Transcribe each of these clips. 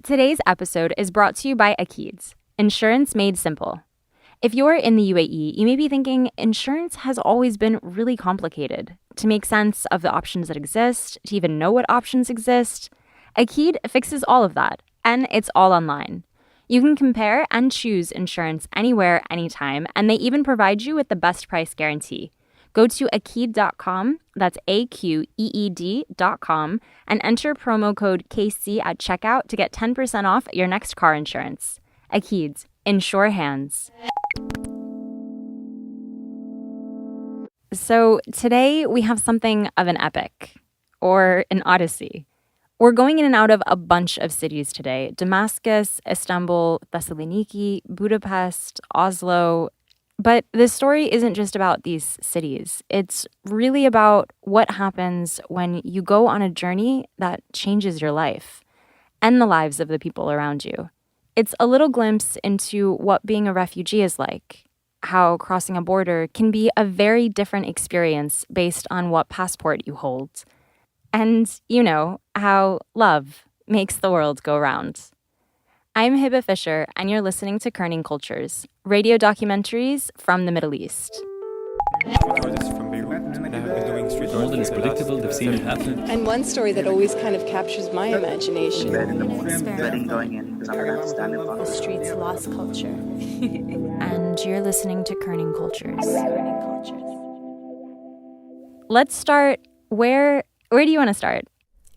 Today's episode is brought to you by Akids, insurance made simple. If you're in the UAE, you may be thinking insurance has always been really complicated. To make sense of the options that exist, to even know what options exist, Akid fixes all of that, and it's all online. You can compare and choose insurance anywhere, anytime, and they even provide you with the best price guarantee. Go to Akid.com, that's AQEED.com, and enter promo code KC at checkout to get 10% off your next car insurance. Akids, insure hands. So today we have something of an epic, or an odyssey. We're going in and out of a bunch of cities today: Damascus, Istanbul, Thessaloniki, Budapest, Oslo. But this story isn't just about these cities. It's really about what happens when you go on a journey that changes your life and the lives of the people around you. It's a little glimpse into what being a refugee is like, how crossing a border can be a very different experience based on what passport you hold, and, how love makes the world go round. I'm Hiba Fisher, and you're listening to Kerning Cultures, radio documentaries from the Middle East. More than is predictable, they've seen it happen. And one story that always kind of captures my imagination. Bed in the morning, dreading going in because I'm going to have to stand in front The of streets lost culture. And you're listening to Kerning Cultures. Let's start, where do you want to start?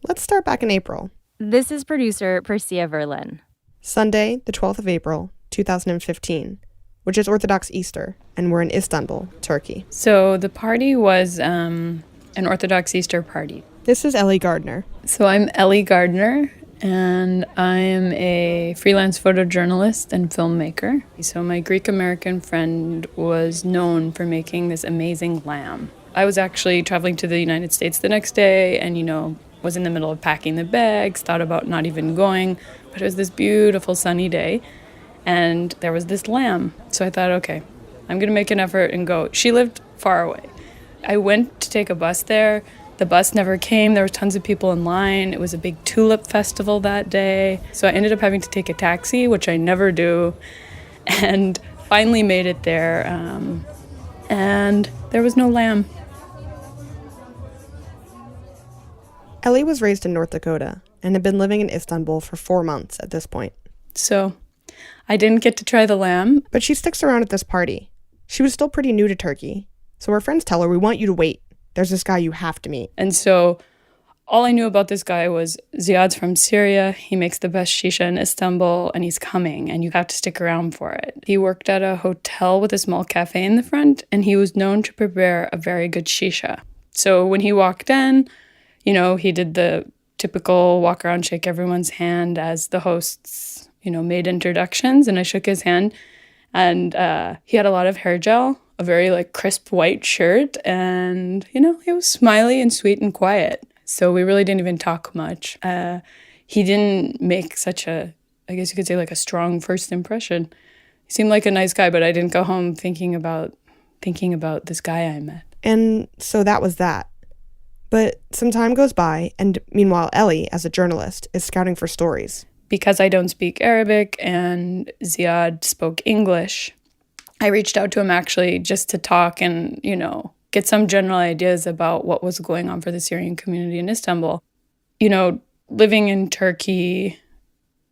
Let's start back in April. This is producer Persia Verlin. Sunday, the 12th of April, 2015, which is Orthodox Easter, and we're in Istanbul, Turkey. So the party was an Orthodox Easter party. This is Elie Gardner. So I'm Elie Gardner, and I'm a freelance photojournalist and filmmaker. So my Greek-American friend was known for making this amazing lamb. I was actually traveling to the United States the next day and, was in the middle of packing the bags, thought about not even going, but it was this beautiful sunny day, and there was this lamb. So I thought, okay, I'm going to make an effort and go. She lived far away. I went to take a bus there. The bus never came. There were tons of people in line. It was a big tulip festival that day. So I ended up having to take a taxi, which I never do, and finally made it there, and there was no lamb. Elie was raised in North Dakota and had been living in Istanbul for 4 months at this point. So I didn't get to try the lamb. But she sticks around at this party. She was still pretty new to Turkey, so her friends tell her, "We want you to wait. There's this guy you have to meet." And so all I knew about this guy was Ziad's from Syria. He makes the best shisha in Istanbul, and he's coming, and you have to stick around for it. He worked at a hotel with a small cafe in the front, and he was known to prepare a very good shisha. So when he walked in, he did the typical walk around, shake everyone's hand as the hosts, made introductions. And I shook his hand, and he had a lot of hair gel, a very crisp white shirt. And, he was smiley and sweet and quiet. So we really didn't even talk much. He didn't make such I guess you could say a strong first impression. He seemed like a nice guy, but I didn't go home thinking about this guy I met. And so that was that. But some time goes by, and meanwhile, Elie, as a journalist, is scouting for stories. Because I don't speak Arabic and Ziad spoke English, I reached out to him actually just to talk and, get some general ideas about what was going on for the Syrian community in Istanbul. Living in Turkey,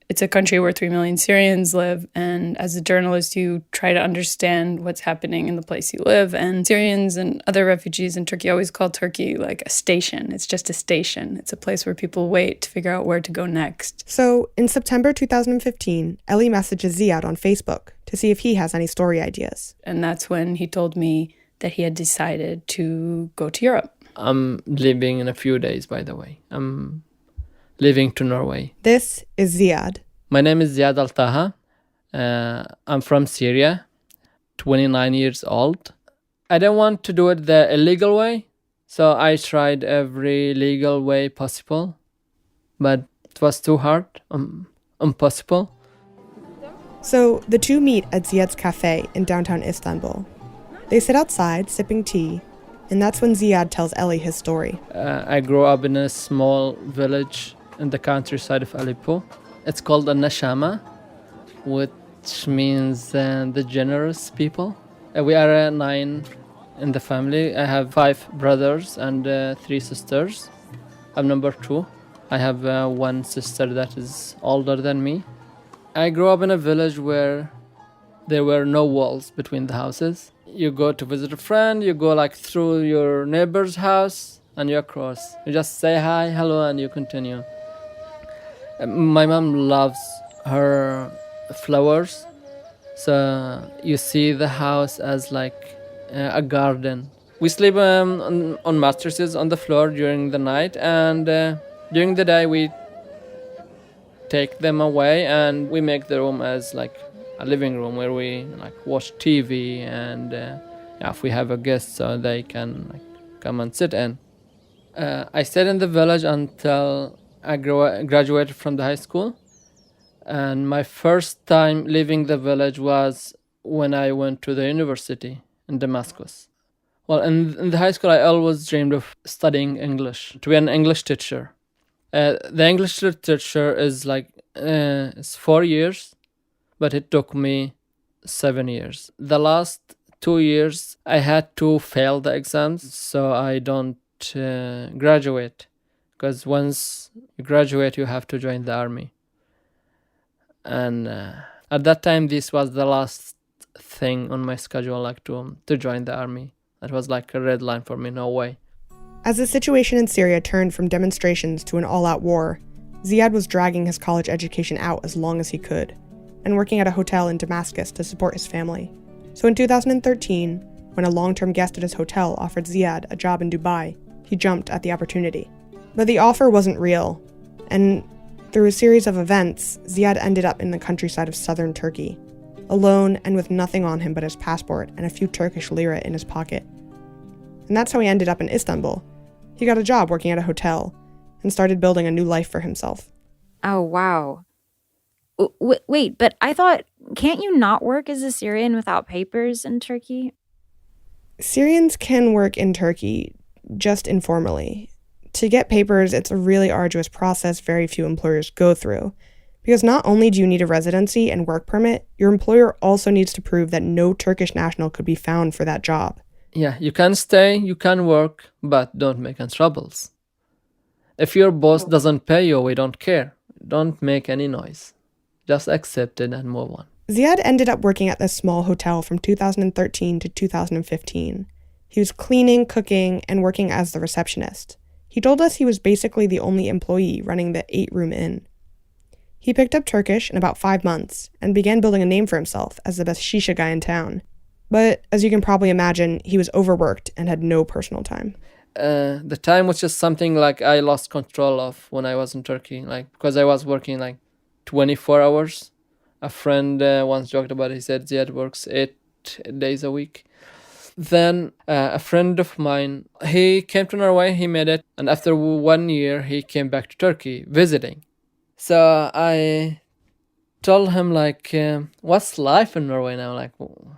it's a country where 3 million Syrians live, and as a journalist, you try to understand what's happening in the place you live. And Syrians and other refugees in Turkey always call Turkey a station. It's just a station. It's a place where people wait to figure out where to go next. So in September 2015, Elie messages Ziad on Facebook to see if he has any story ideas. And that's when he told me that he had decided to go to Europe. I'm leaving in a few days, by the way. I'm leaving to Norway. This is Ziad. My name is Ziad Al-Taha. I'm from Syria, 29 years old. I don't want to do it the illegal way, so I tried every legal way possible, but it was too hard, impossible. So the two meet at Ziad's cafe in downtown Istanbul. They sit outside, sipping tea, and that's when Ziad tells Elie his story. I grew up in a small village in the countryside of Aleppo. It's called a nashama, which means the generous people. We are 9 in the family. I have 5 brothers and 3 sisters. I'm number 2. I have one sister that is older than me. I grew up in a village where there were no walls between the houses. You go to visit a friend, you go like through your neighbor's house and you cross. You just say hi, hello, and you continue. My mom loves her flowers, so you see the house as like a garden. We sleep on mattresses on the floor during the night, and during the day we take them away and we make the room as like a living room where we like watch TV, and if we have a guest, so they can like come and sit in. I stayed in the village until I graduated from the high school, and my first time leaving the village was when I went to the university in Damascus. Well, in the high school, I always dreamed of studying English, to be an English teacher. The English literature is like it's 4 years, but it took me 7 years. The last 2 years, I had to fail the exams, so I don't graduate. Because once you graduate, you have to join the army. And at that time, this was the last thing on my schedule, like to join the army. That was like a red line for me, no way. As the situation in Syria turned from demonstrations to an all-out war, Ziad was dragging his college education out as long as he could, and working at a hotel in Damascus to support his family. So in 2013, when a long-term guest at his hotel offered Ziad a job in Dubai, he jumped at the opportunity. But the offer wasn't real, and through a series of events, Ziad ended up in the countryside of southern Turkey, alone and with nothing on him but his passport and a few Turkish lira in his pocket. And that's how he ended up in Istanbul. He got a job working at a hotel and started building a new life for himself. Oh, wow. Wait, but I thought, can't you not work as a Syrian without papers in Turkey? Syrians can work in Turkey, just informally. To get papers, it's a really arduous process very few employers go through. Because not only do you need a residency and work permit, your employer also needs to prove that no Turkish national could be found for that job. Yeah, you can stay, you can work, but don't make any troubles. If your boss doesn't pay you, we don't care. Don't make any noise. Just accept it and move on. Ziad ended up working at this small hotel from 2013 to 2015. He was cleaning, cooking, and working as the receptionist. He told us he was basically the only employee running the 8-room inn. He picked up Turkish in about 5 months and began building a name for himself as the best shisha guy in town. But as you can probably imagine, he was overworked and had no personal time. The time was just something like I lost control of when I was in Turkey, like because I was working like 24 hours. A friend once joked about it. He said Ziad works 8 days a week. Then a friend of mine, he came to Norway, he made it, and after 1 year, he came back to Turkey visiting. So I told him, like, what's life in Norway now? Like,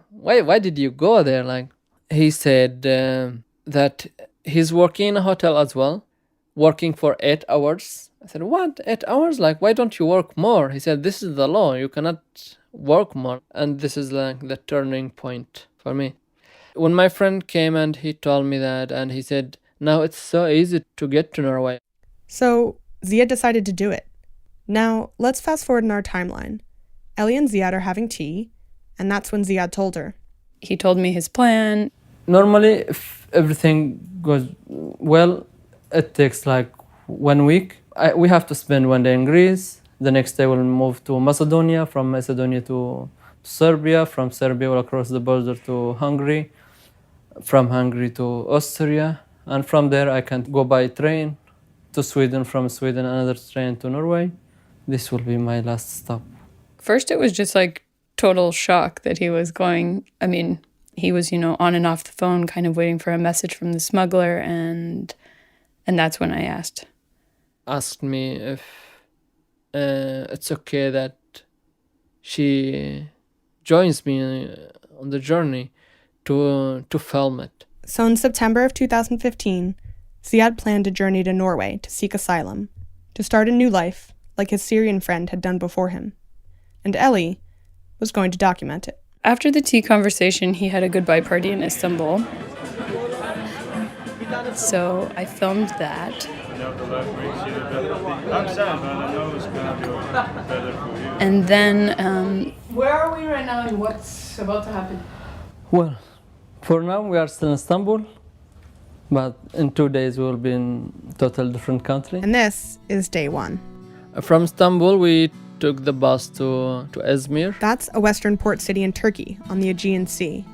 why did you go there? Like, he said that he's working in a hotel as well, working for 8 hours. I said, what, 8 hours? Like, why don't you work more? He said, this is the law, you cannot work more. And this is like the turning point for me. When my friend came and he told me that, and he said, now it's so easy to get to Norway. So Ziad decided to do it. Now, let's fast forward in our timeline. Elie and Ziad are having tea, and that's when Ziad told her. He told me his plan. Normally, if everything goes well, it takes like 1 week. We have to spend 1 day in Greece. The next day we'll move to Macedonia, from Macedonia to Serbia. From Serbia we'll cross the border to Hungary. From Hungary to Austria. And from there I can go by train to Sweden, from Sweden another train to Norway. This will be my last stop. First, it was just like total shock that he was going. I mean, he was, on and off the phone, kind of waiting for a message from the smuggler, and that's when I asked me if it's okay that she joins me on the journey to film it. So in September of 2015, Ziad planned a journey to Norway to seek asylum, to start a new life, like his Syrian friend had done before him. And Elie was going to document it. After the tea conversation, he had a goodbye party in Istanbul. So I filmed that. And then... where are we right now and what's about to happen? Well, for now we are still in Istanbul, but in 2 days we will be in total different country. And this is day one. From Istanbul we took the bus to Izmir. That's a western port city in Turkey on the Aegean Sea.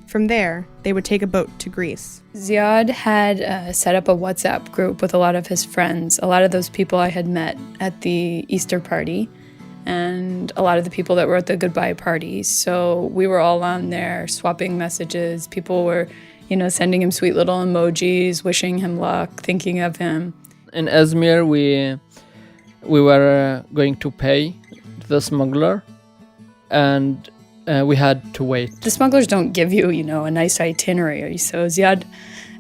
From there, they would take a boat to Greece. Ziad had set up a WhatsApp group with a lot of his friends, a lot of those people I had met at the Easter party, and a lot of the people that were at the goodbye party. So we were all on there swapping messages. People were, sending him sweet little emojis, wishing him luck, thinking of him. In Izmir, we were going to pay the smuggler, and we had to wait. The smugglers don't give you, a nice itinerary. So Ziad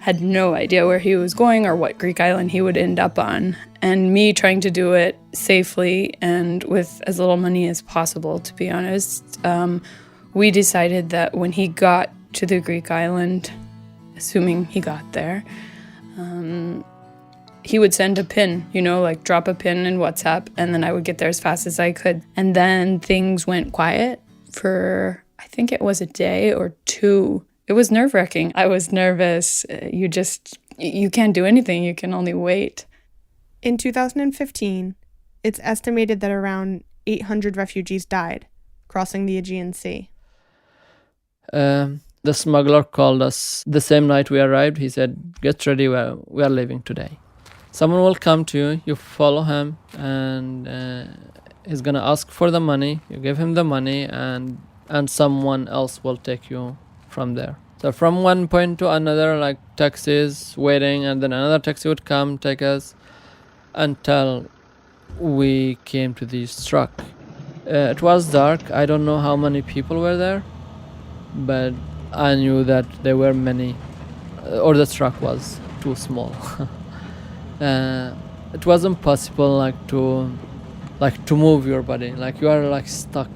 had no idea where he was going or what Greek island he would end up on. And me trying to do it safely and with as little money as possible, to be honest, we decided that when he got to the Greek island, assuming he got there, he would send a pin, drop a pin in WhatsApp, and then I would get there as fast as I could. And then things went quiet for, I think it was a day or two. It was nerve-wracking. I was nervous. You can't do anything. You can only wait. In 2015, it's estimated that around 800 refugees died crossing the Aegean Sea. The smuggler called us the same night we arrived. He said, "Get ready, we are leaving today. Someone will come to you, you follow him, and he's gonna ask for the money. You give him the money, and someone else will take you from there." So from one point to another, like taxis waiting, and then another taxi would come take us until we came to this truck. It was dark. I don't know how many people were there, but I knew that there were many, or the truck was too small. It was impossible to move your body, you are stuck.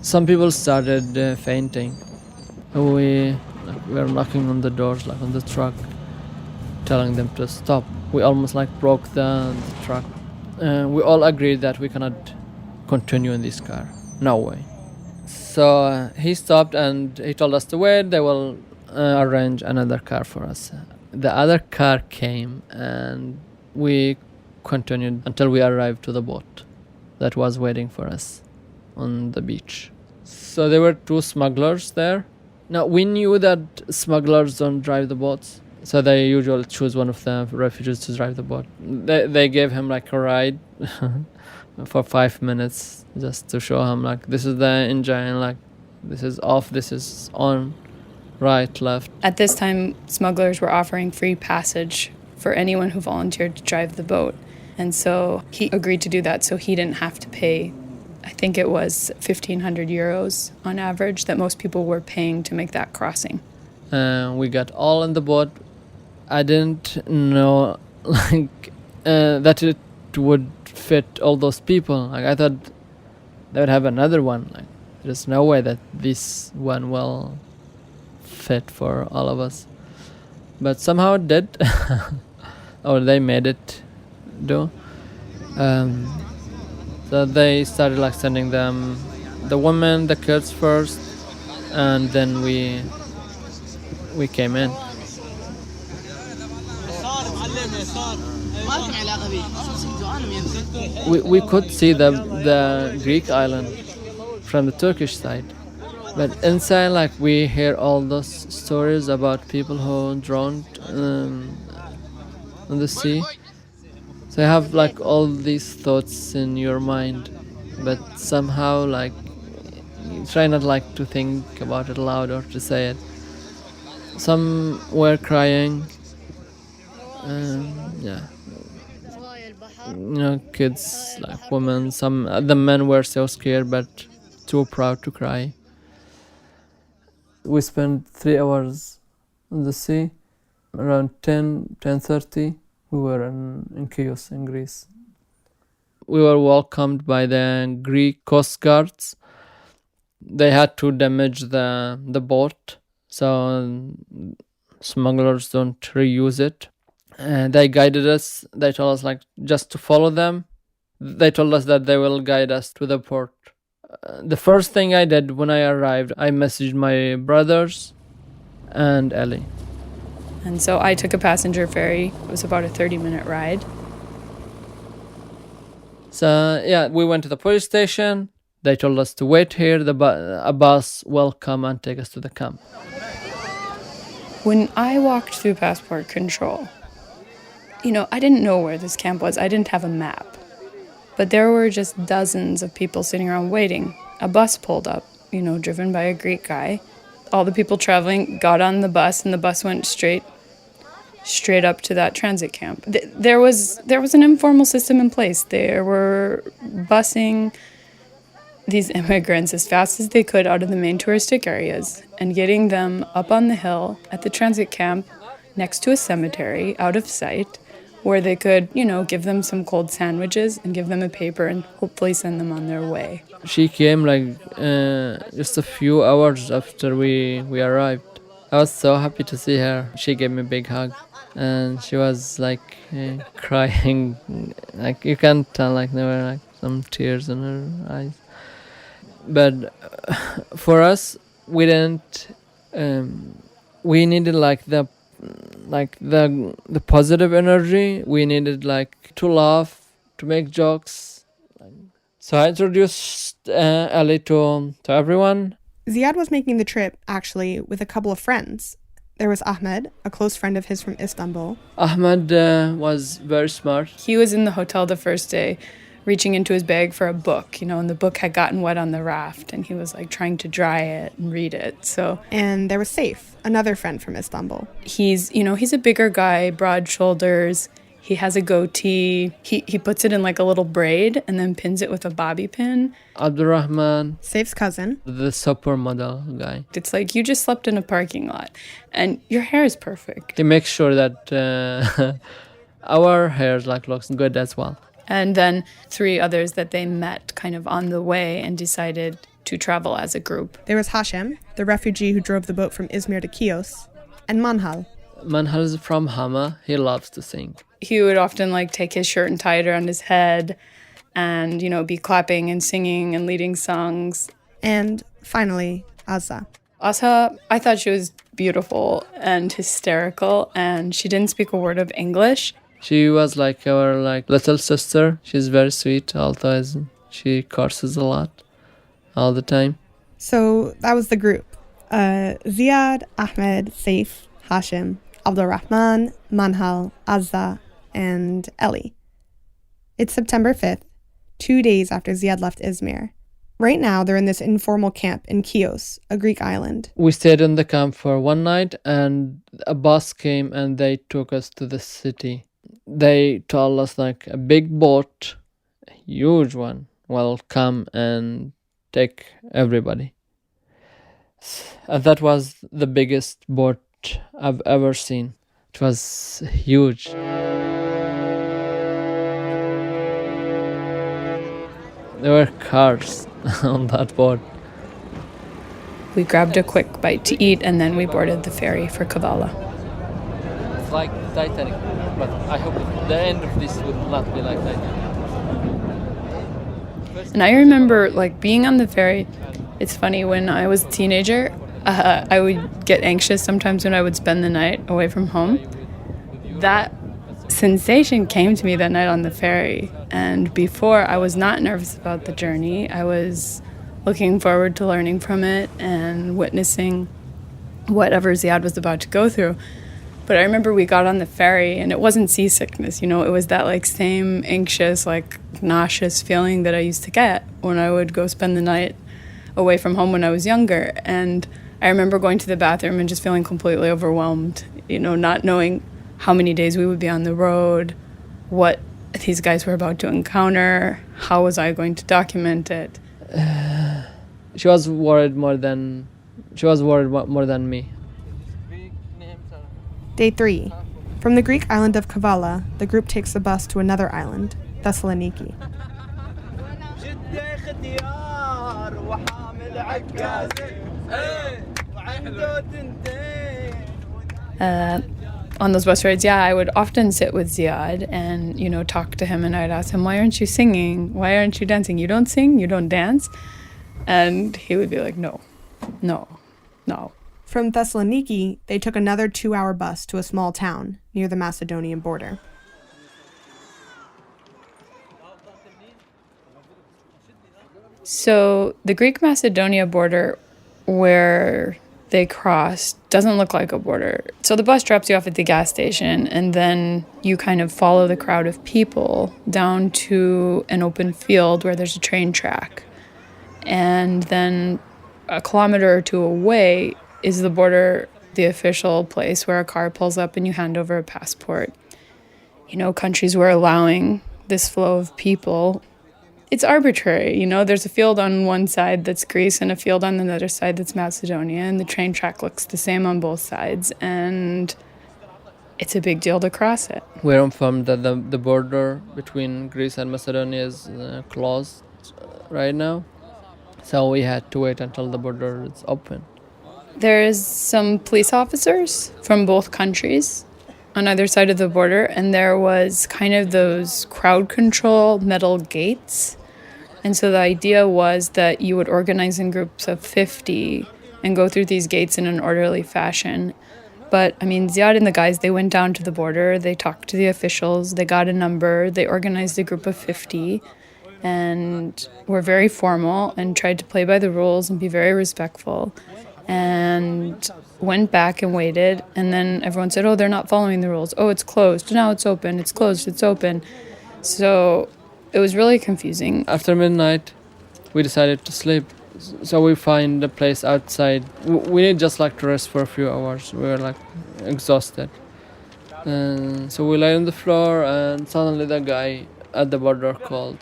Some people started fainting. We were knocking on the doors, on the truck, telling them to stop. We almost broke the truck. We all agreed that we cannot continue in this car. No way. So he stopped and he told us to wait. They will arrange another car for us. The other car came and we continued until we arrived to the boat that was waiting for us on the beach. So there were two smugglers there. Now, we knew that smugglers don't drive the boats, so they usually choose one of the refugees to drive the boat. They gave him a ride for 5 minutes just to show him this is the engine, this is off, this is on, right, left. At this time, smugglers were offering free passage for anyone who volunteered to drive the boat. And so he agreed to do that so he didn't have to pay, I think it was 1,500 euros on average that most people were paying to make that crossing. We got all in the boat. I didn't know that it would fit all those people. I thought they would have another one. There's no way that this one will fit for all of us. But somehow it did. Or they made it do. So they started sending them the women, the kids first, and then we came in. We could see the Greek island from the Turkish side, but inside we hear all those stories about people who drowned in the sea. So you have all these thoughts in your mind, but somehow you try not to think about it loud or to say it. Some were crying, kids, women. The men were so scared but too proud to cry. We spent 3 hours on the sea. Around 10:30, we were in Chios in Greece. we were welcomed by the Greek coast guards. They had to damage the boat so smugglers don't reuse it. And they guided us. They told us like just to follow them. They told us that they will guide us to the port. The first thing I did when I arrived, I messaged my brothers and Elie. And so I took a passenger ferry. It was about a 30-minute ride. So yeah, we went to the police station. They told us to wait here. A bus will come and take us to the camp. When I walked through passport control, I didn't know where this camp was. I didn't have a map. But there were just dozens of people sitting around waiting. A bus pulled up, driven by a Greek guy. All the people traveling got on the bus, and the bus went straight up to that transit camp. There was an informal system in place. They were busing these immigrants as fast as they could out of the main touristic areas and getting them up on the hill at the transit camp next to a cemetery out of sight, where they could, give them some cold sandwiches and give them a paper and hopefully send them on their way. She came just a few hours after we arrived. I was so happy to see her. She gave me a big hug and she was crying. You can tell there were some tears in her eyes. But for us, we didn't. We needed the positive energy. We needed to laugh, to make jokes. So I introduced Elie to everyone. Ziad was making the trip, actually, with a couple of friends. There was Ahmed, a close friend of his from Istanbul. Ahmed was very smart. He was in the hotel the first day, reaching into his bag for a book, and the book had gotten wet on the raft, and he was trying to dry it and read it. And there was Saif, another friend from Istanbul. He's a bigger guy, broad shoulders. He has a goatee. He puts it in a little braid and then pins it with a bobby pin. Abdurrahman, Saif's cousin. the supermodel guy. It's you just slept in a parking lot and your hair is perfect. He makes sure that our hair looks good as well. And then 3 others that they met kind of on the way and decided to travel as a group. There was Hashem, the refugee who drove the boat from Izmir to Chios, and Manhal. Manhal is from Hama. He loves to sing. He would often take his shirt and tie it around his head and, be clapping and singing and leading songs. And finally, Azza. Azza, I thought she was beautiful and hysterical, and she didn't speak a word of English. She was our little sister. She's very sweet, although she curses a lot all the time. So that was the group. Ziad, Ahmed, Saif, Hashim, Abdurrahman, Manhal, Azza, and Elie. It's September 5th, 2 days after Ziad left Izmir. Right now, they're in this informal camp in Chios, a Greek island. We stayed in the camp for one night, and a bus came and they took us to the city. They told us a big boat, a huge one, will come and take everybody. And that was the biggest boat I've ever seen. It was huge. There were cars on that boat. We grabbed a quick bite to eat and then we boarded the ferry for Kavala. It's like Titanic, but I hope the end of this would not be like Titanic. And I remember being on the ferry. It's funny, when I was a teenager, I would get anxious sometimes when I would spend the night away from home. That sensation came to me that night on the ferry. And before, I was not nervous about the journey. I was looking forward to learning from it and witnessing whatever Ziad was about to go through. But I remember we got on the ferry and it wasn't seasickness, it was that same anxious, nauseous feeling that I used to get when I would go spend the night away from home when I was younger. And I remember going to the bathroom and just feeling completely overwhelmed, not knowing how many days we would be on the road, what these guys were about to encounter, how was I going to document it. She was worried more than me. Day 3. From the Greek island of Kavala, the group takes a bus to another island, Thessaloniki. On those bus rides, yeah, I would often sit with Ziad and, talk to him, and I'd ask him, why aren't you singing? Why aren't you dancing? You don't sing? You don't dance? And he would be like, no. From Thessaloniki, they took another 2-hour bus to a small town near the Macedonian border. So the Greek-Macedonia border where they crossed doesn't look like a border. So the bus drops you off at the gas station, and then you kind of follow the crowd of people down to an open field where there's a train track. And then a kilometer or two away is the border, the official place where a car pulls up and you hand over a passport. Countries were allowing this flow of people. It's arbitrary, there's a field on one side that's Greece and a field on the other side that's Macedonia, and the train track looks the same on both sides, and it's a big deal to cross it. Where I'm from, the border between Greece and Macedonia is closed right now, so we had to wait until the border is open. There's some police officers from both countries on either side of the border, and there was kind of those crowd control metal gates. And so the idea was that you would organize in groups of 50 and go through these gates in an orderly fashion. But, Ziad and the guys, they went down to the border, they talked to the officials, they got a number, they organized a group of 50, and were very formal and tried to play by the rules and be very respectful. And went back and waited, and then everyone said, they're not following the rules. It's closed. Now it's open. It's closed. It's open. So it was really confusing. After midnight, we decided to sleep. So we find a place outside. We need just to rest for a few hours. We were exhausted. And so we lay on the floor, and suddenly the guy at the border called.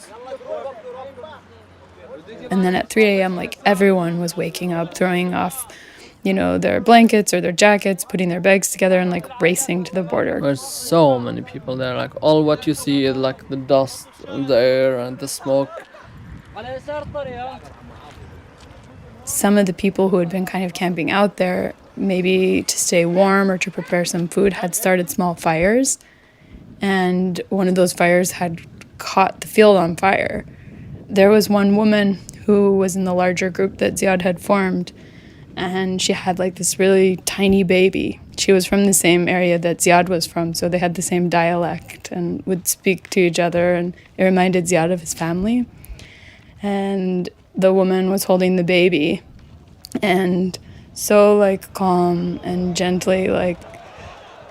And then at 3 a.m., everyone was waking up, throwing off, their blankets or their jackets, putting their bags together and racing to the border. There's so many people there. All what you see is the dust in the air and the smoke. Some of the people who had been kind of camping out there, maybe to stay warm or to prepare some food, had started small fires. And one of those fires had caught the field on fire. There was one woman who was in the larger group that Ziad had formed, and she had this really tiny baby. She was from the same area that Ziad was from, so they had the same dialect and would speak to each other, and it reminded Ziad of his family. And the woman was holding the baby, and so calm and gently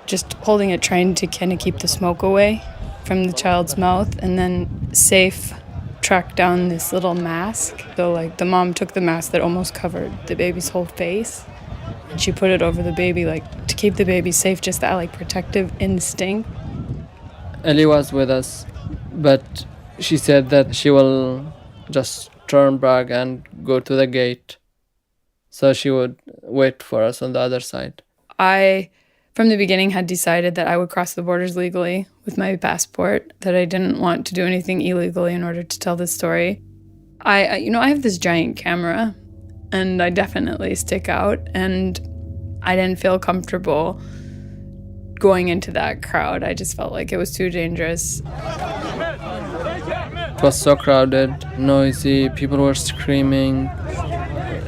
just holding it, trying to kind of keep the smoke away from the child's mouth, and then safe tracked down this little mask. So the mom took the mask that almost covered the baby's whole face, and she put it over the baby to keep the baby safe, just that protective instinct. Elie was with us, but she said that she will just turn back and go to the gate, so she would wait for us on the other side. I, from the beginning, had decided that I would cross the borders legally with my passport, that I didn't want to do anything illegally in order to tell this story. I have this giant camera, and I definitely stick out, and I didn't feel comfortable going into that crowd. I just felt like it was too dangerous. It was so crowded, noisy, people were screaming.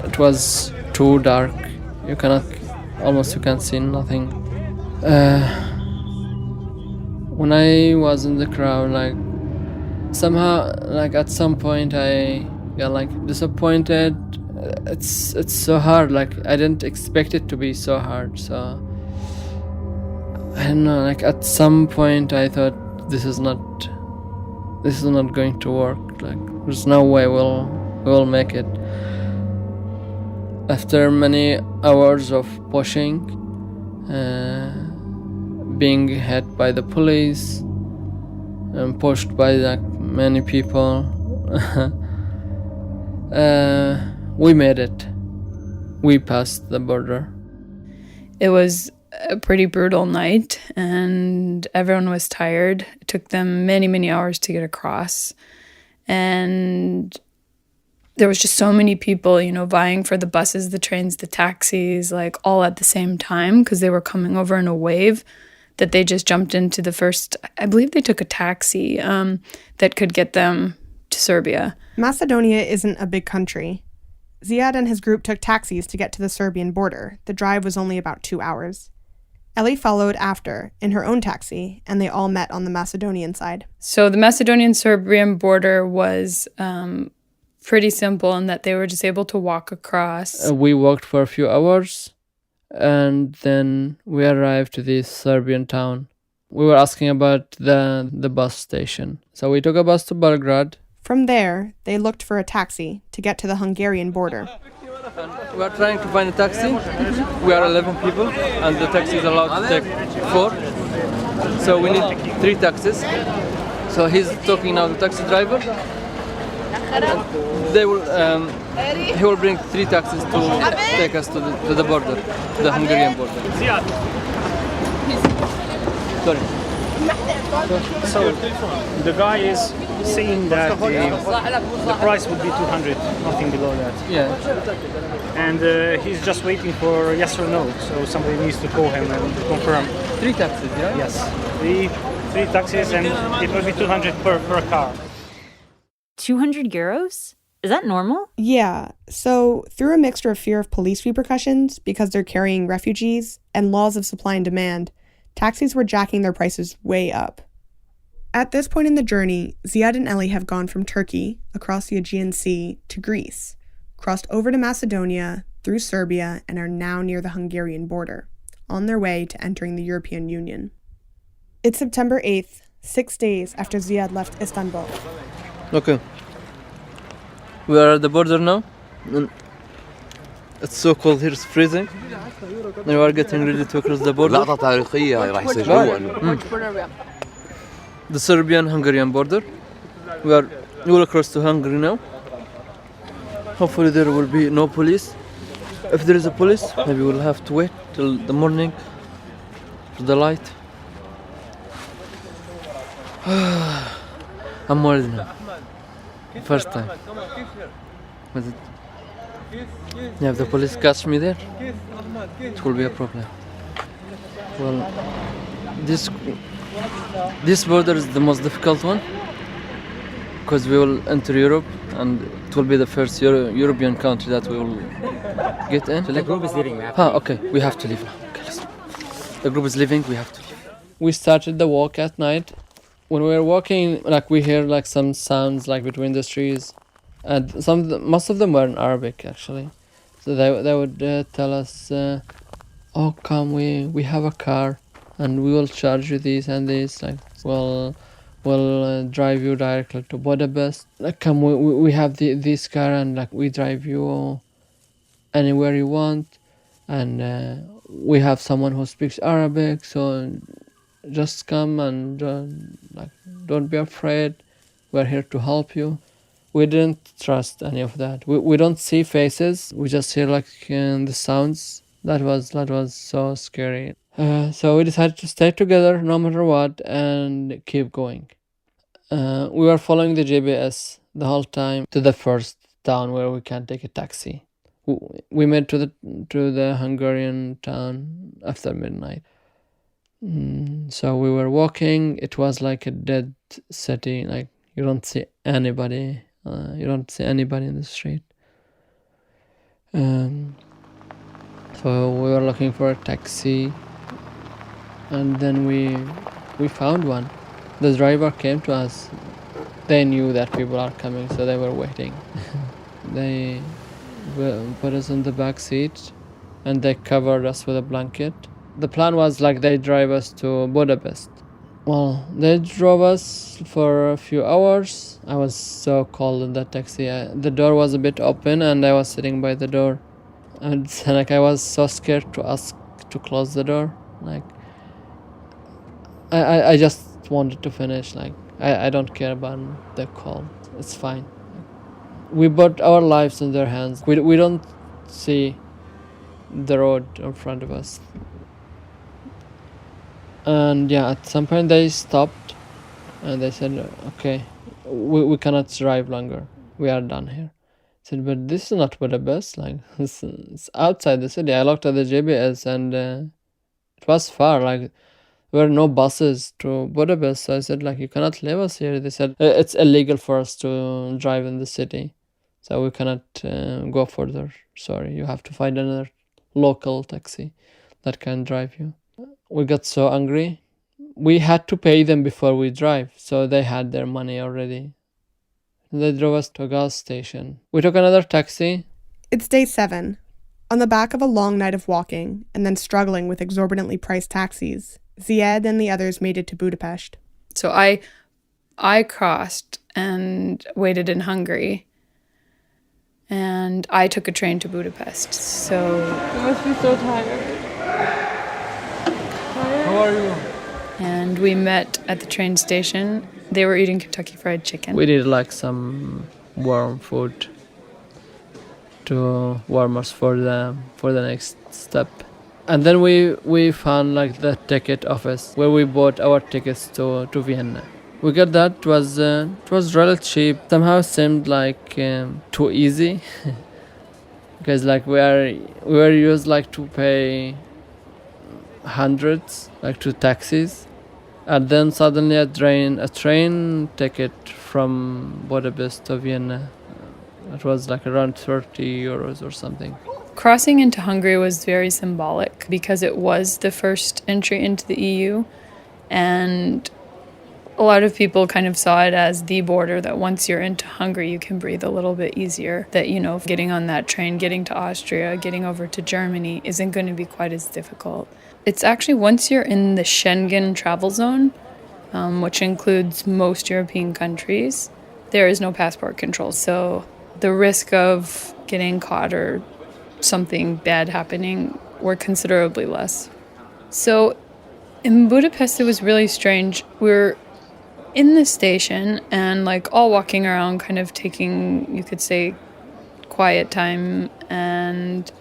It was too dark. You can't see nothing. When I was in the crowd, somehow, at some point I got disappointed. It's so hard. I didn't expect it to be so hard. So I don't know. At some point I thought this is not going to work. There's no way we'll make it. After many hours of pushing, being hit by the police and pushed by many people, we made it. We passed the border. It was a pretty brutal night, and everyone was tired. It took them many, many hours to get across. And There was just so many people, vying for the buses, the trains, the taxis, like all at the same time because they were coming over in a wave that they just jumped into the first, I believe they took a taxi that could get them to Serbia. Macedonia isn't a big country. Ziad and his group took taxis to get to the Serbian border. The drive was only about 2 hours. Elie followed after, in her own taxi, and they all met on the Macedonian side. So the Macedonian-Serbian border was pretty simple in that they were just able to walk across. We walked for a few hours, and then we arrived to this Serbian town. We were asking about the bus station. So we took a bus to Belgrade. From there, they looked for a taxi to get to the Hungarian border. We are trying to find a taxi. We are 11 people, and the taxi is allowed to take 4. So we need 3 taxis. So he's talking now to the taxi driver. He will bring 3 taxis to take us to the border, to the Hungarian border. Ziad. Sorry. So the guy is saying that the price would be 200, nothing below that. Yeah. And he's just waiting for yes or no. So somebody needs to call him and confirm. 3 taxis, yeah? Yes. 3 taxis, and it will be 200 per car. 200 euros? Is that normal? Yeah, so through a mixture of fear of police repercussions because they're carrying refugees and laws of supply and demand, taxis were jacking their prices way up. At this point in the journey, Ziad and Elie have gone from Turkey, across the Aegean Sea, to Greece, crossed over to Macedonia, through Serbia, and are now near the Hungarian border, on their way to entering the European Union. It's September 8th, 6 days after Ziad left Istanbul. Okay. We are at the border now. It's so cold here, it's freezing. We are getting ready to cross the border. The Serbian-Hungarian border. We will cross to Hungary now. Hopefully there will be no police. If there is a police, maybe we'll have to wait till the morning for the light. I'm worried now. First time. Yeah, if the police catch me there, it will be a problem. Well, this border is the most difficult one because we will enter Europe and it will be the first European country that we will get in. So the group is leaving. Okay, we have to leave now. Okay, listen. The group is leaving, we have to leave. We started the walk at night. When we were walking, we hear some sounds between the trees, and most of them were in Arabic actually. So they would tell us, "Oh, come, we have a car, and we will charge you this and this. We'll drive you directly to Budapest. Come, we have this car, and we drive you anywhere you want, and we have someone who speaks Arabic, so." Just come and don't be afraid. We're here to help you. We didn't trust any of that. We don't see faces. We just hear the sounds. That was so scary. So we decided to stay together no matter what and keep going. We were following the GPS the whole time to the first town where we can take a taxi. We made to the Hungarian town after midnight. So we were walking. It was like a dead city. You don't see anybody. You don't see anybody in the street. So we were looking for a taxi, and then we found one. The driver came to us. They knew that people are coming, so they were waiting. They put us in the back seat, and they covered us with a blanket. The plan was they drive us to Budapest. Well, they drove us for a few hours. I was so cold in that taxi. The door was a bit open and I was sitting by the door. And I was so scared to ask to close the door. I just wanted to finish. I don't care about the cold. It's fine. We put our lives in their hands. We don't see the road in front of us. And at some point they stopped and they said, okay, we cannot drive longer. We are done here. said, but this is not Budapest. Like, it's outside the city. I looked at the GPS and it was far. Like, there were no buses to Budapest. So I said, like, you cannot leave us here. They said, it's illegal for us to drive in the city. So we cannot go further. Sorry, you have to find another local taxi that can drive you. We got so angry. We had to pay them before we drive. So they had their money already. They drove us to a gas station. We took another taxi. It's day 7. On the back of a long night of walking, and then struggling with exorbitantly priced taxis, Ziad and the others made it to Budapest. So I crossed and waited in Hungary. And I took a train to Budapest. So you must be so tired. How are you? And we met at the train station. They were eating Kentucky Fried Chicken. We did like some warm food to warm us for the next step. And then we found like the ticket office where we bought our tickets to Vienna. We got that. It was really cheap. Somehow seemed like too easy because like we were used like to pay hundreds like to taxis, and then suddenly a train ticket from Budapest to Vienna. It was like around 30 euros or something. Crossing into Hungary was very symbolic because it was the first entry into the EU, and a lot of people kind of saw it as the border that once you're into Hungary, you can breathe a little bit easier. That, you know, getting on that train, getting to Austria, getting over to Germany isn't going to be quite as difficult. It's actually once you're in the Schengen travel zone, which includes most European countries, there is no passport control. So the risk of getting caught or something bad happening were considerably less. So in Budapest, it was really strange. We're in the station and like all walking around, kind of taking, you could say, quiet time and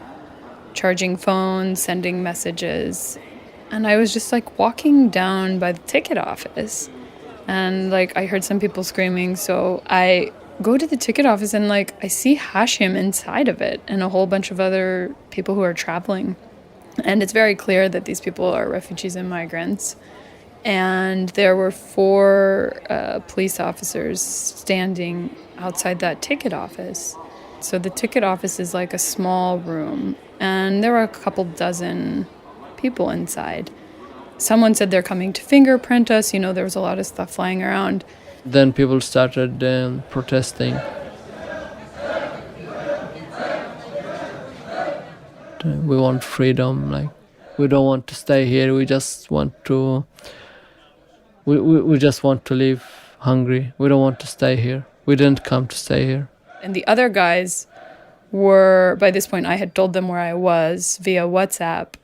charging phones, sending messages. And I was just like walking down by the ticket office and like I heard some people screaming. So I go to the ticket office and like I see Hashim inside of it and a whole bunch of other people who are traveling. And it's very clear that these people are refugees and migrants. And there were 4 police officers standing outside that ticket office. So the ticket office is like a small room, and there were a couple dozen people inside. Someone said they're coming to fingerprint us. You know, there was a lot of stuff flying around. Then people started protesting. We want freedom. Like, we don't want to stay here. We just want to. We just want to leave Hungary. We don't want to stay here. We didn't come to stay here. And the other guys were, by this point, I had told them where I was via WhatsApp,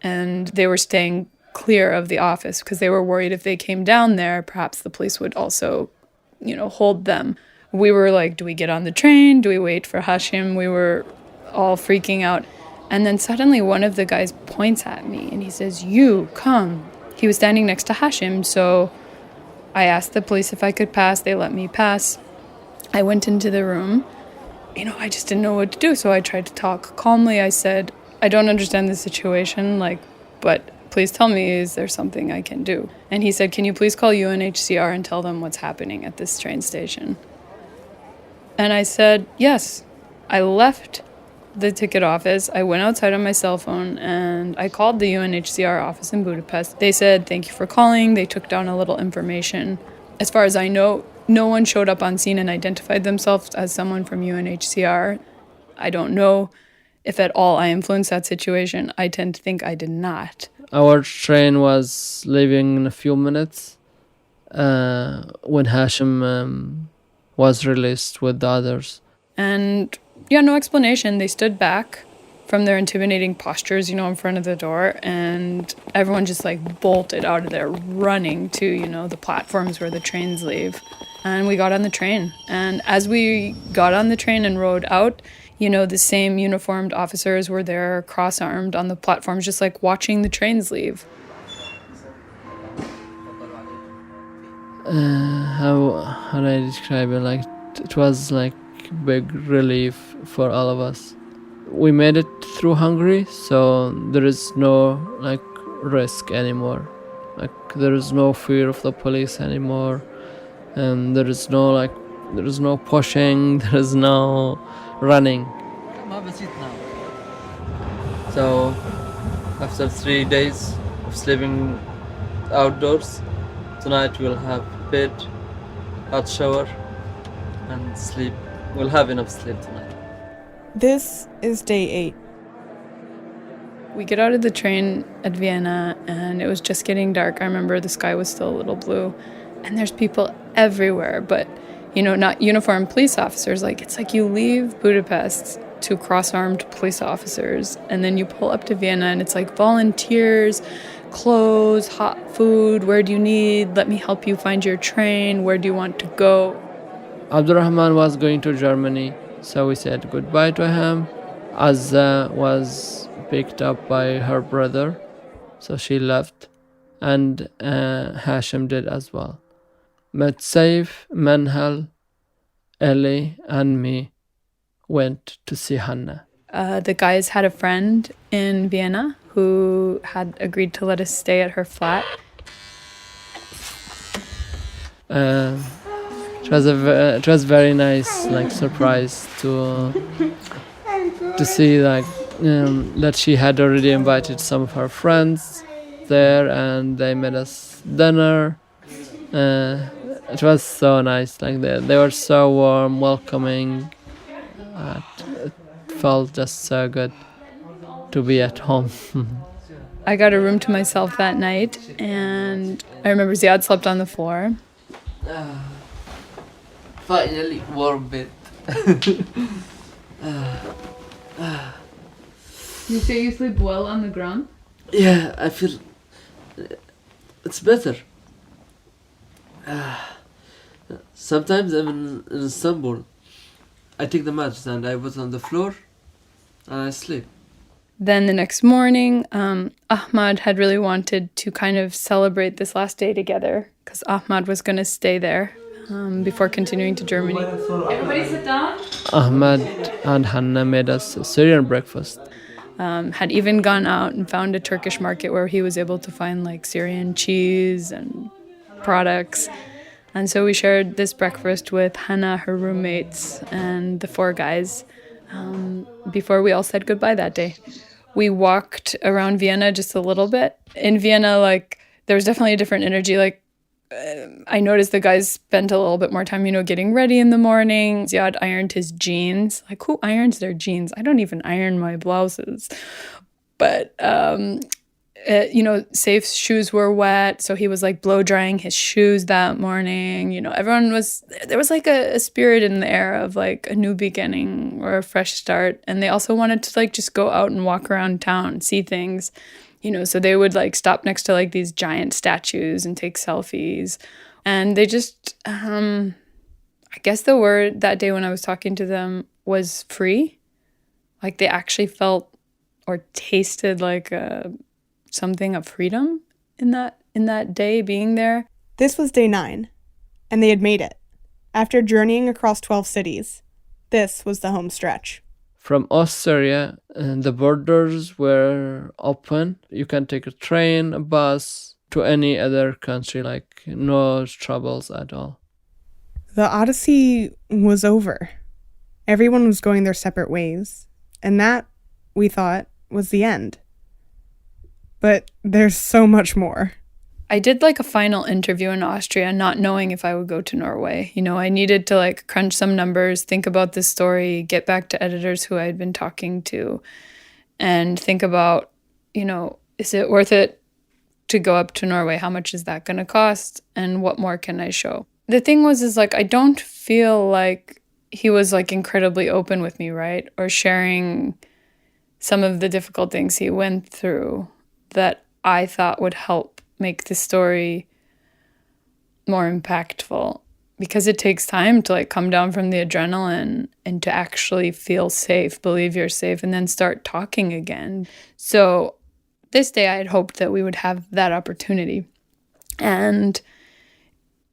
and they were staying clear of the office because they were worried if they came down there, perhaps the police would also, you know, hold them. We were like, do we get on the train? Do we wait for Hashim? We were all freaking out. And then suddenly one of the guys points at me and he says, "You, come." He was standing next to Hashim, so I asked the police if I could pass. They let me pass. I went into the room. You know, I just didn't know what to do, so I tried to talk calmly. I said, "I don't understand the situation, but please tell me, is there something I can do?" And he said, "Can you please call UNHCR and tell them what's happening at this train station?" And I said, yes. I left the ticket office. I went outside on my cell phone and I called the UNHCR office in Budapest. They said, "Thank you for calling." They took down a little information. As far as I know, no one showed up on scene and identified themselves as someone from UNHCR. I don't know if at all I influenced that situation. I tend to think I did not. Our train was leaving in a few minutes when Hashim was released with the others. And yeah, no explanation. They stood back from their intimidating postures, you know, in front of the door, and everyone just like bolted out of there running to, you know, the platforms where the trains leave. And we got on the train. And as we got on the train and rode out, you know, the same uniformed officers were there cross-armed on the platforms, just like watching the trains leave. How do I describe it? Like, it was like big relief for all of us. We made it through Hungary, so there is no like risk anymore. Like there is no fear of the police anymore, and there is no pushing, there is no running. Come have a seat now. So after 3 days of sleeping outdoors, tonight we'll have bed, hot shower, and sleep. We'll have enough sleep tonight. This is day 8. We get out of the train at Vienna and it was just getting dark. I remember the sky was still a little blue and there's people everywhere, but not uniformed police officers. It's like you leave Budapest to cross-armed police officers and then you pull up to Vienna and it's like volunteers, clothes, hot food, where do you need? Let me help you find your train. Where do you want to go? Abdurrahman was going to Germany, so we said goodbye to him. Azza was picked up by her brother, so she left, and Hashim did as well. Saif, Manhal, Elie, and me went to see Hannah. The guys had a friend in Vienna who had agreed to let us stay at her flat. It was very nice, surprise to see that she had already invited some of her friends there, and they made us dinner. It was so nice. They were so warm, welcoming. It felt just so good to be at home. I got a room to myself that night, and I remember Ziad slept on the floor. Finally, warm bed. You say you sleep well on the ground? Yeah, I feel it's better. Sometimes I'm in Istanbul. I take the mattress and I put on the floor and I sleep. Then the next morning, Ahmad had really wanted to kind of celebrate this last day together because Ahmad was going to stay there before continuing to Germany. Everybody sit down. Ahmad and Hannah made us a Syrian breakfast. Had even gone out and found a Turkish market where he was able to find Syrian cheese and products. And so we shared this breakfast with Hannah, her roommates, and the 4 guys before we all said goodbye that day. We walked around Vienna just a little bit. In Vienna, there was definitely a different energy. I noticed the guys spent a little bit more time, getting ready in the morning. Ziad ironed his jeans. Who irons their jeans? I don't even iron my blouses. But, Saif's shoes were wet, so he was blow drying his shoes that morning. There was a spirit in the air of a new beginning or a fresh start. And they also wanted to just go out and walk around town, see things. So they would stop next to these giant statues and take selfies. And they just, I guess the word that day when I was talking to them was free. They actually felt or tasted something of freedom in that day being there. This was day 9, and they had made it. After journeying across 12 cities, this was the home stretch. From Austria, the borders were open. You can take a train, a bus to any other country, no troubles at all. The odyssey was over. Everyone was going their separate ways, and that, we thought, was the end. But there's so much more. I did a final interview in Austria, not knowing if I would go to Norway. I needed to crunch some numbers, think about this story, get back to editors who I had been talking to, and think about, is it worth it to go up to Norway? How much is that going to cost? And what more can I show? The thing is I don't feel like he was incredibly open with me, right? Or sharing some of the difficult things he went through that I thought would help make the story more impactful, because it takes time to come down from the adrenaline and to actually feel safe, believe you're safe, and then start talking again. So this day I had hoped that we would have that opportunity. And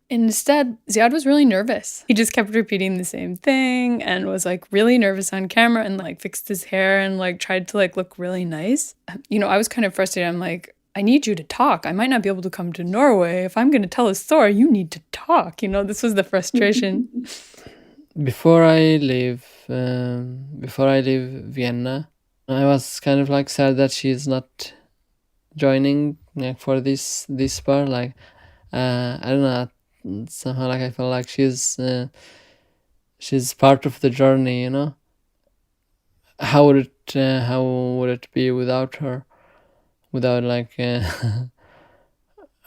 Instead, Ziad was really nervous. He just kept repeating the same thing and was like really nervous on camera and like fixed his hair and like tried to like look really nice. I was kind of frustrated. I'm like, I need you to talk. I might not be able to come to Norway. If I'm going to tell a story, you need to talk. This was the frustration. Before I leave Vienna, I was kind of like sad that she's not joining like for this part. Like I don't know. Somehow, like I feel like she's part of the journey. How would it be without her? Without like her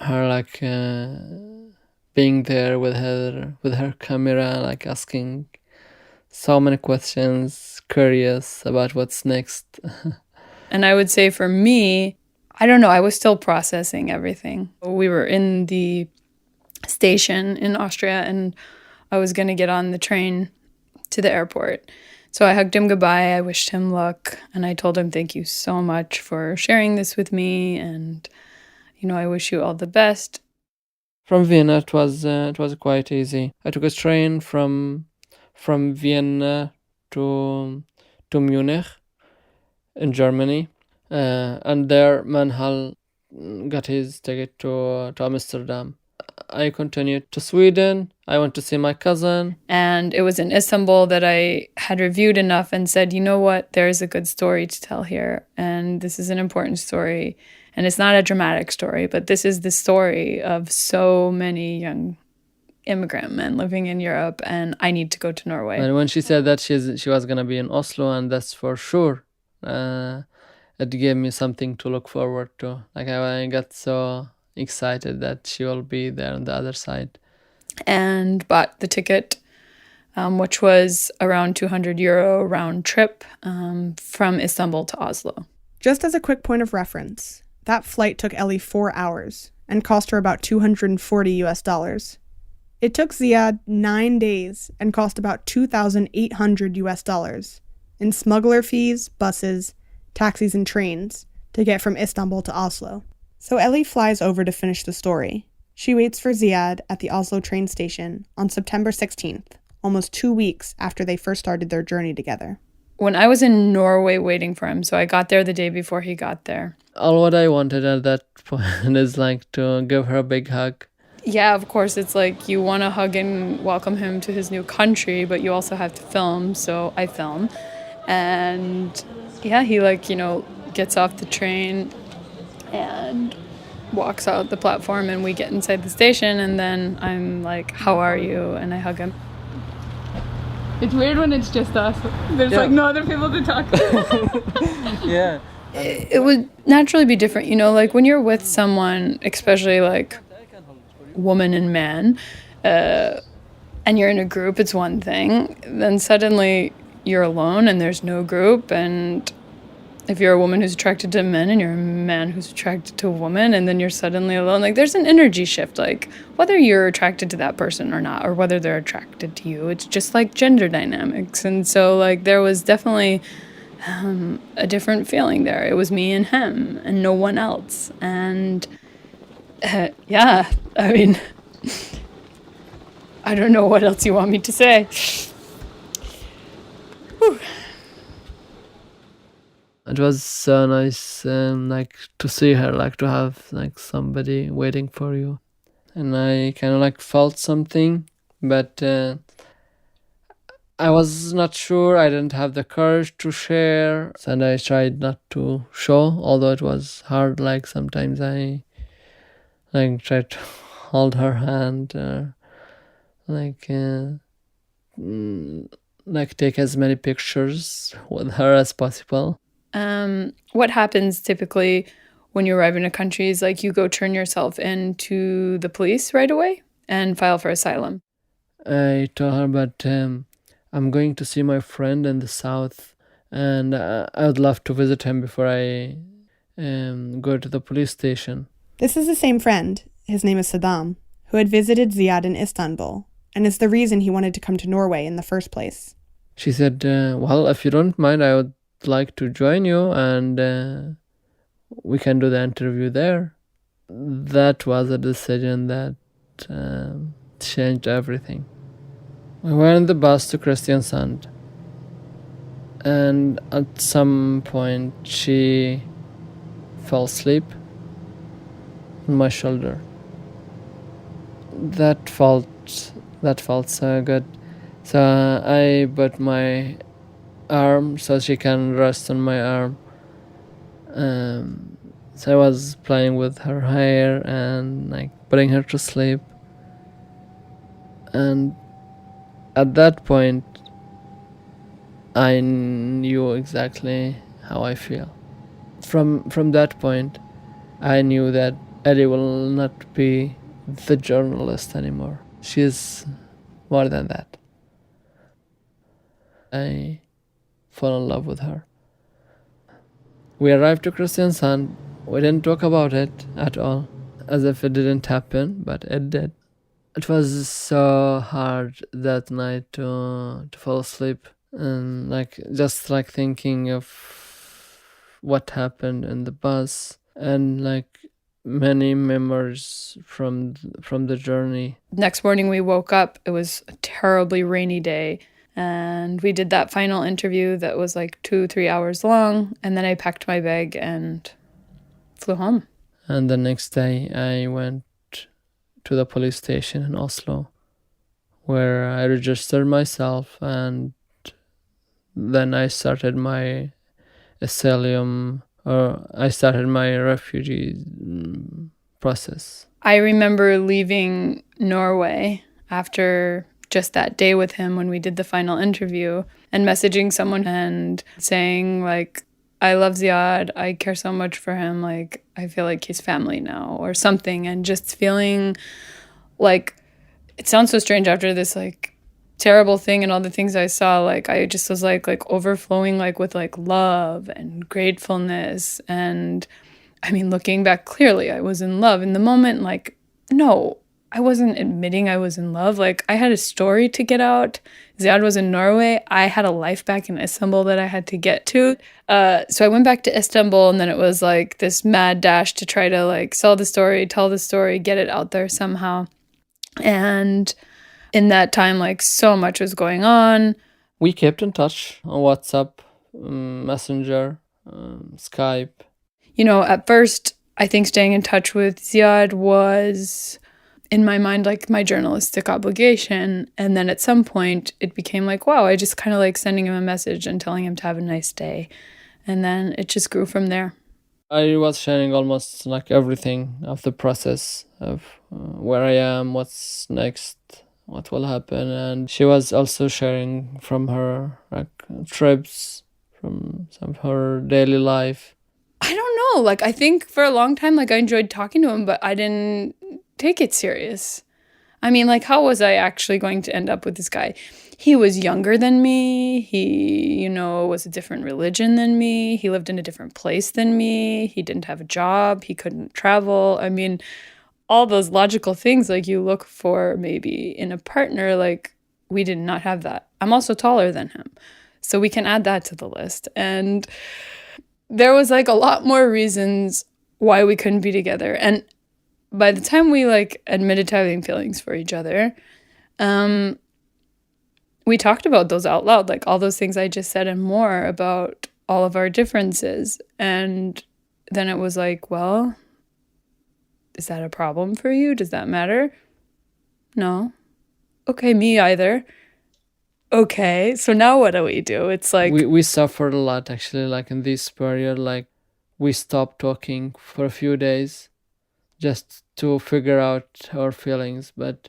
like being there with her camera, like asking so many questions, curious about what's next. And I would say for me, I don't know, I was still processing everything. We were in the station in Austria and I was going to get on the train to the airport. So I hugged him goodbye, I wished him luck, and I told him thank you so much for sharing this with me, and I wish you all the best. From Vienna it was quite easy. I took a train from Vienna to Munich in Germany, and there Manhal got his ticket to Amsterdam. I continued to Sweden. I went to see my cousin. And it was in Istanbul that I had reviewed enough and said, you know what, there is a good story to tell here. And this is an important story. And it's not a dramatic story, but this is the story of so many young immigrant men living in Europe. And I need to go to Norway. And when she said that she was going to be in Oslo, and that's for sure, it gave me something to look forward to. Like I got so excited that she will be there on the other side. And bought the ticket, which was around €200 round trip from Istanbul to Oslo. Just as a quick point of reference, that flight took Elie 4 hours and cost her about $240. It took Ziad 9 days and cost about $2,800 in smuggler fees, buses, taxis, and trains to get from Istanbul to Oslo. So Elie flies over to finish the story. She waits for Ziad at the Oslo train station on September 16th, almost 2 weeks after they first started their journey together. When I was in Norway waiting for him, so I got there the day before he got there. All what I wanted at that point is like to give her a big hug. Yeah, of course, it's like you want to hug and welcome him to his new country, but you also have to film, so I film. And yeah, he gets off the train and walks out the platform and we get inside the station and then I'm like, how are you? And I hug him. It's weird when it's just us. There's no other people to talk to. Yeah. It would naturally be different, when you're with someone, especially like woman and man, and you're in a group, it's one thing. Then suddenly you're alone and there's no group, and if you're a woman who's attracted to men and you're a man who's attracted to a woman and then you're suddenly alone, like there's an energy shift, like whether you're attracted to that person or not, or whether they're attracted to you, it's just like gender dynamics. And so like there was definitely a different feeling there. It was me and him and no one else. And yeah, I mean, I don't know what else you want me to say. Whew. It was so nice, like to see her, like to have like somebody waiting for you, and I kind of like felt something, but I was not sure. I didn't have the courage to share, and I tried not to show. Although it was hard, like sometimes I like tried to hold her hand, like take as many pictures with her as possible. What happens typically when you arrive in a country is like you go turn yourself in to the police right away and file for asylum. I told her, but I'm going to see my friend in the south, and I would love to visit him before I go to the police station. This is the same friend, his name is Saddam, who had visited Ziad in Istanbul, and is the reason he wanted to come to Norway in the first place. She said, well, if you don't mind, I would like to join you and we can do the interview there. That was a decision that changed everything. We were on the bus to Kristiansand, and at some point she fell asleep on my shoulder. That felt so good. So I put my arm so she can rest on my arm. So I was playing with her hair and like putting her to sleep. And at that point, I knew exactly how I feel. From that point, I knew that Elie will not be the journalist anymore. She's more than that. I fell in love with her. We arrived to Kristiansand. We didn't talk about it at all, as if it didn't happen, but it did. It was so hard that night to fall asleep, and just thinking of what happened in the bus, and many memories from the journey. Next morning we woke up. It was a terribly rainy day. And we did that final interview that was 2-3 hours long. And then I packed my bag and flew home. And the next day I went to the police station in Oslo, where I registered myself, and then I started my asylum, or I started my refugee process. I remember leaving Norway after just that day with him when we did the final interview, and messaging someone and saying I love Ziad, I care so much for him, I feel like he's family now or something, and just feeling it sounds so strange after this terrible thing and all the things I saw, I just was overflowing with love and gratefulness. And I mean, looking back, clearly I was in love in the moment. No, I wasn't admitting I was in love. I had a story to get out. Ziad was in Norway. I had a life back in Istanbul that I had to get to. So I went back to Istanbul, and then it was this mad dash to try to sell the story, tell the story, get it out there somehow. And in that time, so much was going on. We kept in touch on WhatsApp, Messenger, Skype. At first, I think staying in touch with Ziad was, in my mind, my journalistic obligation. And then at some point, it became wow, I just kind of sending him a message and telling him to have a nice day. And then it just grew from there. I was sharing almost everything of the process of where I am, what's next, what will happen. And she was also sharing from her trips, from some of her daily life. I don't know. I think for a long time, I enjoyed talking to him, but I didn't take it serious. I mean, how was I actually going to end up with this guy? He was younger than me. He, was a different religion than me. He lived in a different place than me. He didn't have a job. He couldn't travel. I mean, all those logical things you look for maybe in a partner, we did not have that. I'm also taller than him, so we can add that to the list. And there was a lot more reasons why we couldn't be together. And by the time we admitted to having feelings for each other, we talked about those out loud, all those things I just said and more, about all of our differences. And then it was well, is that a problem for you? Does that matter? No. Okay, me either. Okay, so now what do we do? It's we suffered a lot, actually, in this period. We stopped talking for a few days just to figure out our feelings. But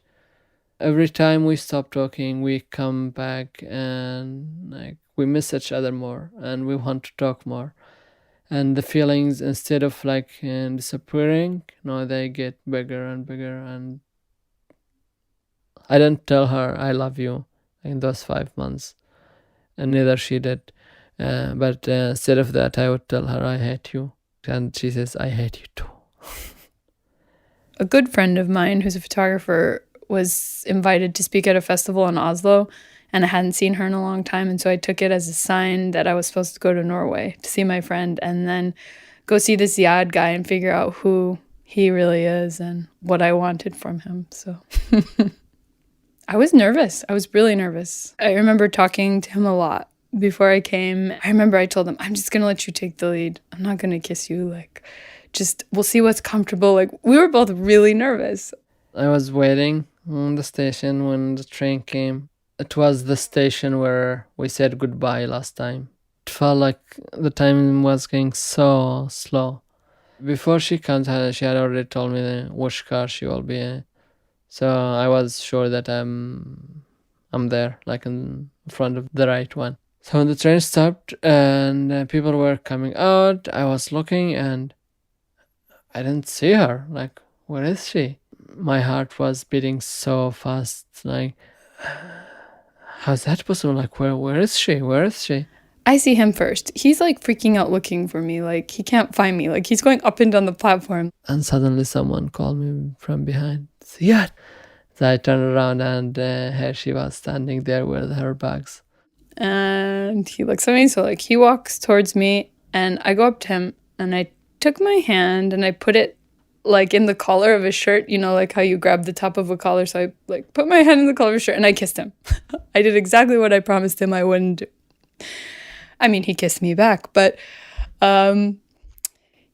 every time we stop talking, we come back and we miss each other more, and we want to talk more. And the feelings, instead of disappearing, they get bigger and bigger. And I didn't tell her I love you in those 5 months, and neither she did. But instead of that, I would tell her I hate you, and she says I hate you too. A good friend of mine who's a photographer was invited to speak at a festival in Oslo, and I hadn't seen her in a long time, and so I took it as a sign that I was supposed to go to Norway to see my friend and then go see the Ziad guy and figure out who he really is and what I wanted from him. So I was nervous. I was really nervous. I remember talking to him a lot before I came. I remember I told him, I'm just going to let you take the lead. I'm not going to kiss you. Like, just, we'll see what's comfortable. Like, we were both really nervous. I was waiting on the station when the train came. It was the station where we said goodbye last time. It felt like the time was going so slow. Before she comes, she had already told me which car she will be in. So I was sure that I'm there, like in front of the right one. So when the train stopped and people were coming out, I was looking and I didn't see her. Like, where is she? My heart was beating so fast. Like, how's that possible? Like, where is she? Where is she? I see him first. He's like freaking out looking for me. Like, he can't find me. Like, he's going up and down the platform. And suddenly someone called me from behind. Ziad! So I turned around and here she was standing there with her bags. And he looks at me. So, like, he walks towards me and I go up to him and I took my hand and I put it like in the collar of his shirt, you know, like how you grab the top of a collar. So I like put my hand in the collar of his shirt and I kissed him. I did exactly what I promised him I wouldn't do. I mean, he kissed me back, but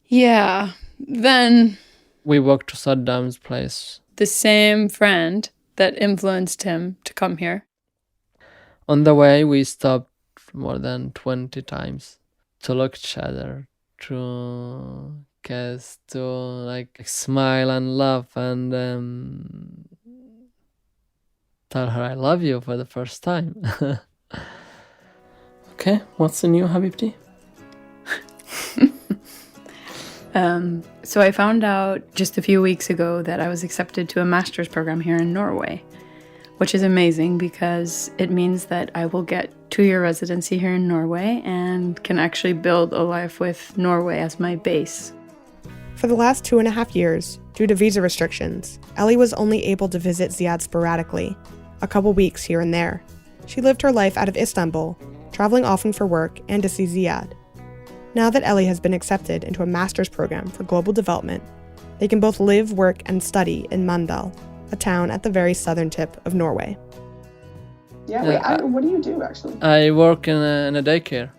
yeah. Then we walked to Saddam's place. The same friend that influenced him to come here. On the way, we stopped more than 20 times to look at each other, to kiss, to like smile and laugh and tell her I love you for the first time. Okay, what's the new Habibti? So I found out just a few weeks ago that I was accepted to a master's program here in Norway, which is amazing because it means that I will get 2-year residency here in Norway and can actually build a life with Norway as my base. For the last 2.5 years, due to visa restrictions, Elie was only able to visit Ziad sporadically, a couple weeks here and there. She lived her life out of Istanbul, traveling often for work and to see Ziad. Now that Elie has been accepted into a master's program for global development, they can both live, work, and study in Mandal, a town at the very southern tip of Norway. What do you do, actually? I work in a daycare.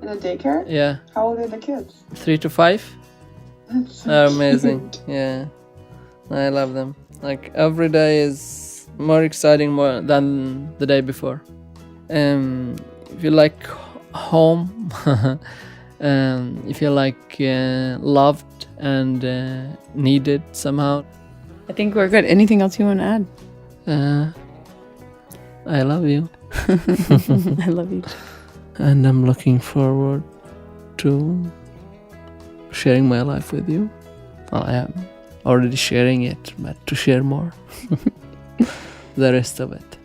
In a daycare? Yeah. How old are the kids? 3 to 5. That's so They're amazing. cute. Yeah. I love them. Like, every day is more exciting than the day before. If you like home, if you like loved and needed somehow. I think we're good. Anything else you want to add? I love you. I love you. And I'm looking forward to sharing my life with you. Well, I am already sharing it, but to share more. The rest of it.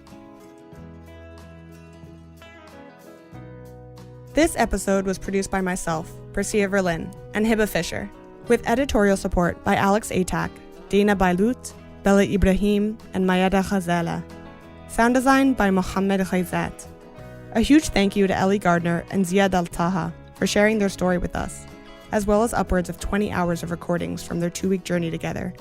This episode was produced by myself, Persia Verlin, and Hiba Fisher, with editorial support by Alex Atack, Dina Bailut, Bella Ibrahim, and Mayada Khazala. Sound design by Mohammed Khaizat. A huge thank you to Elie Gardner and Ziad Al-Taha for sharing their story with us, as well as upwards of 20 hours of recordings from their 2-week journey together.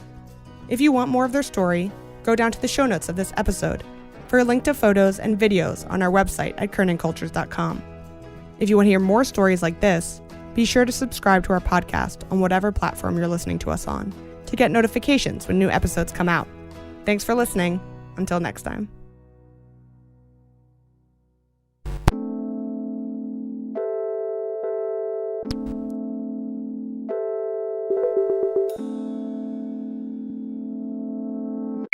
If you want more of their story, go down to the show notes of this episode for a link to photos and videos on our website at kerningcultures.com. If you want to hear more stories like this, be sure to subscribe to our podcast on whatever platform you're listening to us on to get notifications when new episodes come out. Thanks for listening. Until next time.